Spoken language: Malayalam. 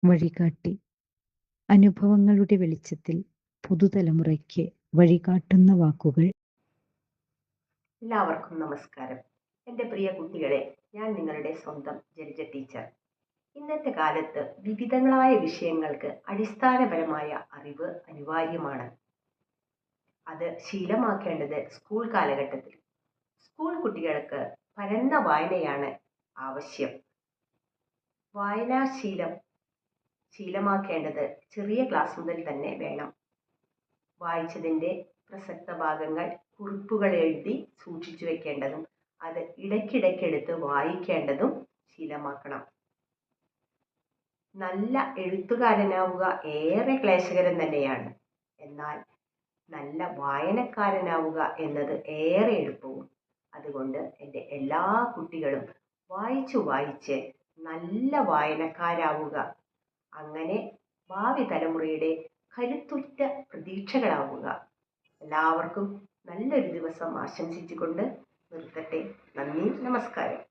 വഴികാട്ടി. അനുഭവങ്ങളുടെ വെളിച്ചത്തിൽ പുതുതലമുറയ്ക്ക് വഴികാട്ടുന്ന വാക്കുകൾ. എല്ലാവർക്കും നമസ്കാരം. എൻ്റെ പ്രിയ കുട്ടികളെ, ഞാൻ നിങ്ങളുടെ സ്വന്തം ജലജ ടീച്ചർ. ഇന്നത്തെ കാലത്ത് വിവിധങ്ങളായ വിഷയങ്ങൾക്ക് അടിസ്ഥാനപരമായ അറിവ് അനിവാര്യമാണ്. അത് ശീലമാക്കേണ്ടത് സ്കൂൾ കാലഘട്ടത്തിൽ. സ്കൂൾ കുട്ടികൾക്ക് പരന്ന വായനയാണ് ആവശ്യം. വായനാശീലം ശീലമാക്കേണ്ടത് ചെറിയ ക്ലാസ് മുതൽ തന്നെ വേണം. വായിച്ചതിൻ്റെ പ്രസക്ത ഭാഗങ്ങൾ കുറിപ്പുകൾ എഴുതി സൂക്ഷിച്ചു വെക്കേണ്ടതും അത് ഇടയ്ക്കിടയ്ക്കെടുത്ത് വായിക്കേണ്ടതും ശീലമാക്കണം. നല്ല എഴുത്തുകാരനാവുക ഏറെ ക്ലേശകരം തന്നെയാണ്. എന്നാൽ നല്ല വായനക്കാരനാവുക എന്നത് ഏറെ എളുപ്പവും. അതുകൊണ്ട് എൻ്റെ എല്ലാ കുട്ടികളും വായിച്ച് നല്ല വായനക്കാരാവുക. അങ്ങനെ ഭാവി തലമുറയുടെ കരുത്തുറ്റ പ്രതീക്ഷകളാവുക. എല്ലാവർക്കും നല്ലൊരു ദിവസം ആശംസിച്ചുകൊണ്ട് നിർത്തട്ടെ. നന്ദി, നമസ്കാരം.